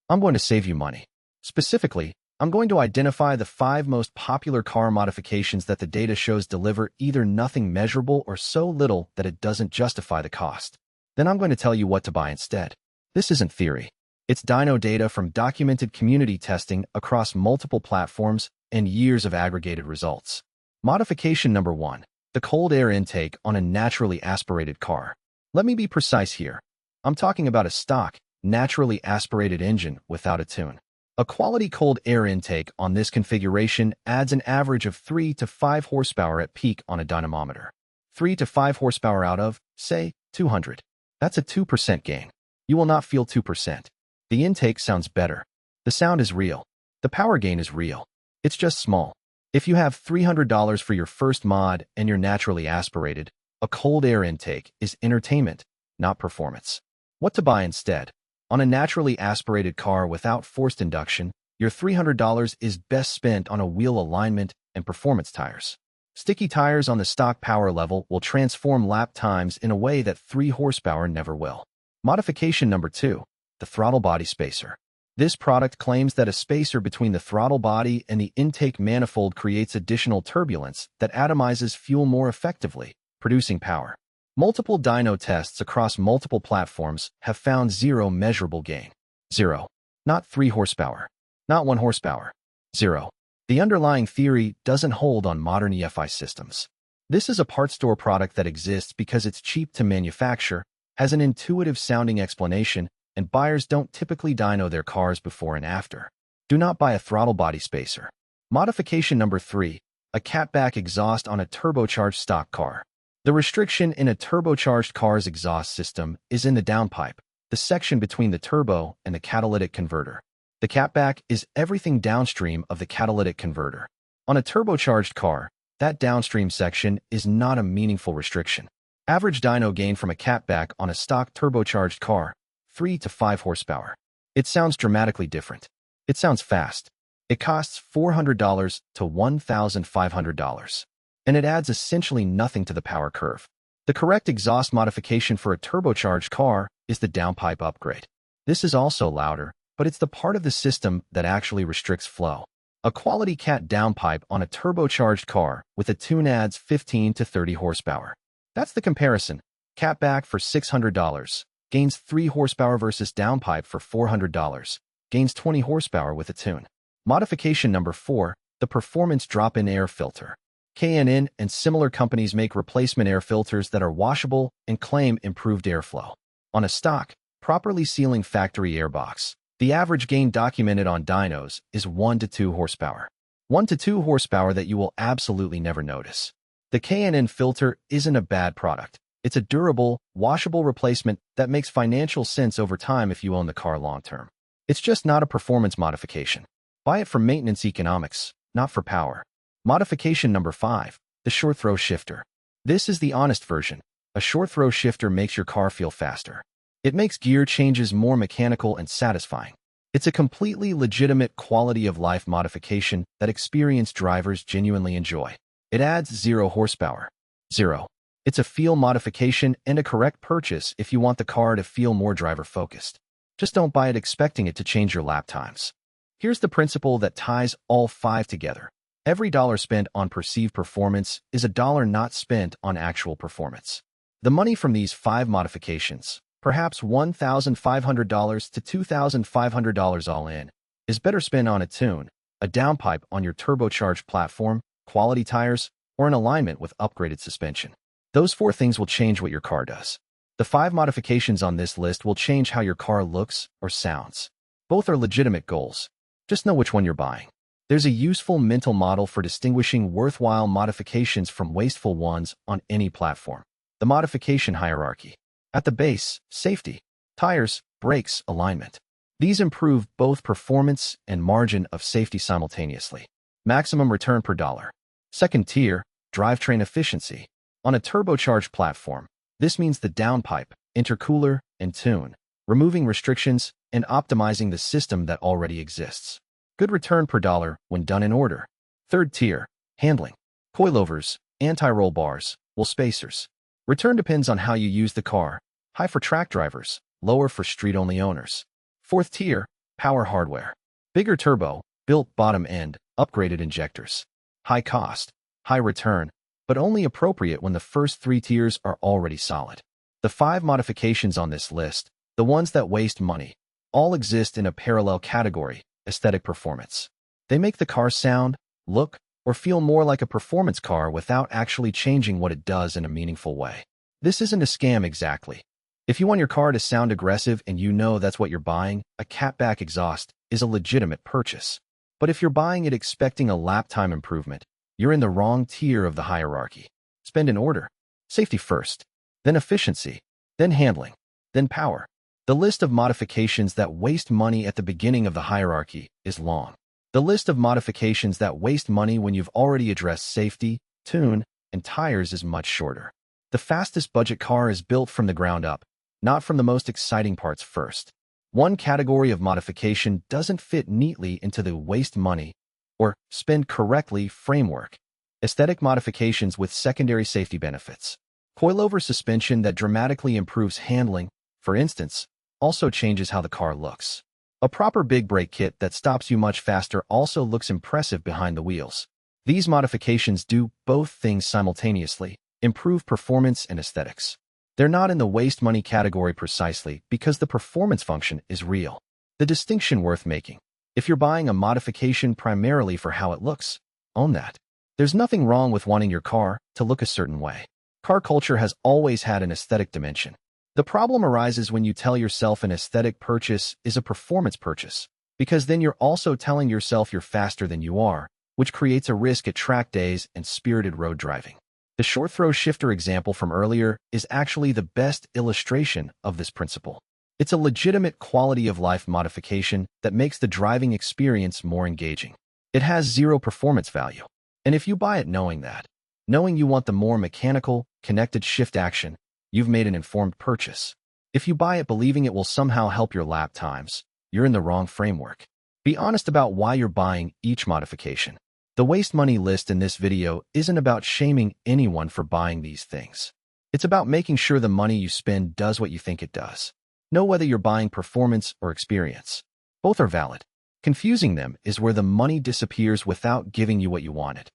I'm going to save you money. Specifically, I'm going to identify the 5 most popular car modifications that the data shows deliver either nothing measurable or so little that it doesn't justify the cost. Then I'm going to tell you what to buy instead. This isn't theory. It's Dyno data from documented community testing across multiple platforms and years of aggregated results. Modification number 1. The cold air intake on a naturally aspirated car. Let me be precise here. I'm talking about a stock, naturally aspirated engine without a tune. A quality cold air intake on this configuration adds an average of 3 to 5 horsepower at peak on a dynamometer. 3 to 5 horsepower out of, say, 200. That's a 2% gain. You will not feel 2%. The intake sounds better. The sound is real. The power gain is real. It's just small. If you have $300 for your first mod and you're naturally aspirated, a cold air intake is entertainment, not performance. What to buy instead? On a naturally aspirated car without forced induction, your $300 is best spent on a wheel alignment and performance tires. Sticky tires on the stock power level will transform lap times in a way that 3 horsepower never will. Modification number 2. The throttle body spacer. This product claims that a spacer between the throttle body and the intake manifold creates additional turbulence that atomizes fuel more effectively, producing power. Multiple dyno tests across multiple platforms have found 0 measurable gain. 0. Not 3 horsepower. Not 1 horsepower. 0. The underlying theory doesn't hold on modern EFI systems. This is a part store product that exists because it's cheap to manufacture, has an intuitive sounding explanation, and buyers don't typically dyno their cars before and after. Do not buy a throttle body spacer. Modification number 3. A catback exhaust on a turbocharged stock car. The restriction in a turbocharged car's exhaust system is in the downpipe, the section between the turbo and the catalytic converter. The catback is everything downstream of the catalytic converter. On a turbocharged car, that downstream section is not a meaningful restriction. Average dyno gain from a catback on a stock turbocharged car, 3 to 5 horsepower. It sounds dramatically different. It sounds fast. It costs $400 to $1,500. And it adds essentially nothing to the power curve. The correct exhaust modification for a turbocharged car is the downpipe upgrade. This is also louder, but it's the part of the system that actually restricts flow. A quality cat downpipe on a turbocharged car with a tune adds 15 to 30 horsepower. That's the comparison. Catback for $600 gains 3 horsepower versus downpipe for $400 gains 20 horsepower with a tune. Modification number 4, the performance drop-in air filter. K&N and similar companies make replacement air filters that are washable and claim improved airflow. On a stock, properly sealing factory airbox, the average gain documented on dynos is 1 to 2 horsepower. 1 to 2 horsepower that you will absolutely never notice. The K&N filter isn't a bad product. It's a durable, washable replacement that makes financial sense over time if you own the car long-term. It's just not a performance modification. Buy it for maintenance economics, not for power. Modification number 5, the short throw shifter. This is the honest version. A short throw shifter makes your car feel faster. It makes gear changes more mechanical and satisfying. It's a completely legitimate quality of life modification that experienced drivers genuinely enjoy. It adds 0 horsepower. 0. It's a feel modification and a correct purchase if you want the car to feel more driver-focused. Just don't buy it expecting it to change your lap times. Here's the principle that ties all 5 together. Every dollar spent on perceived performance is a dollar not spent on actual performance. The money from these 5 modifications, perhaps $1,500 to $2,500 all in, is better spent on a tune, a downpipe on your turbocharged platform, quality tires, or an alignment with upgraded suspension. Those 4 things will change what your car does. The 5 modifications on this list will change how your car looks or sounds. Both are legitimate goals. Just know which one you're buying. There's a useful mental model for distinguishing worthwhile modifications from wasteful ones on any platform. The modification hierarchy. At the base, safety, tires, brakes, alignment. These improve both performance and margin of safety simultaneously. Maximum return per dollar. Second tier, drivetrain efficiency. On a turbocharged platform, this means the downpipe, intercooler, and tune, removing restrictions and optimizing the system that already exists. Good return per dollar when done in order. Third tier, handling. Coilovers, anti-roll bars, wheel spacers. Return depends on how you use the car. High for track drivers, lower for street-only owners. Fourth tier, Power hardware. Bigger turbo, built bottom end, upgraded injectors. High cost, high return, but only appropriate when the first 3 tiers are already solid. The 5 modifications on this list, the ones that waste money, all exist in a parallel category, aesthetic performance. They make the car sound, look, or feel more like a performance car without actually changing what it does in a meaningful way. This isn't a scam exactly. If you want your car to sound aggressive and you know that's what you're buying, a catback exhaust is a legitimate purchase. But if you're buying it expecting a lap time improvement, you're in the wrong tier of the hierarchy. Spend in order. Safety first, then efficiency, then handling, then power. The list of modifications that waste money at the beginning of the hierarchy is long. The list of modifications that waste money when you've already addressed safety, tune, and tires is much shorter. The fastest budget car is built from the ground up, not from the most exciting parts first. One category of modification doesn't fit neatly into the waste money or spend correctly framework. Aesthetic modifications with secondary safety benefits. Coilover suspension that dramatically improves handling, for instance, also changes how the car looks. A proper big brake kit that stops you much faster also looks impressive behind the wheels. These modifications do both things simultaneously, improve performance and aesthetics. They're not in the waste money category precisely because the performance function is real. The distinction worth making. If you're buying a modification primarily for how it looks, own that. There's nothing wrong with wanting your car to look a certain way. Car culture has always had an aesthetic dimension. The problem arises when you tell yourself an aesthetic purchase is a performance purchase, because then you're also telling yourself you're faster than you are, which creates a risk at track days and spirited road driving. The short throw shifter example from earlier is actually the best illustration of this principle. It's a legitimate quality of life modification that makes the driving experience more engaging. It has zero performance value. And if you buy it knowing that, knowing you want the more mechanical, connected shift action, you've made an informed purchase. If you buy it believing it will somehow help your lap times, you're in the wrong framework. Be honest about why you're buying each modification. The waste money list in this video isn't about shaming anyone for buying these things. It's about making sure the money you spend does what you think it does. Know whether you're buying performance or experience. Both are valid. Confusing them is where the money disappears without giving you what you wanted.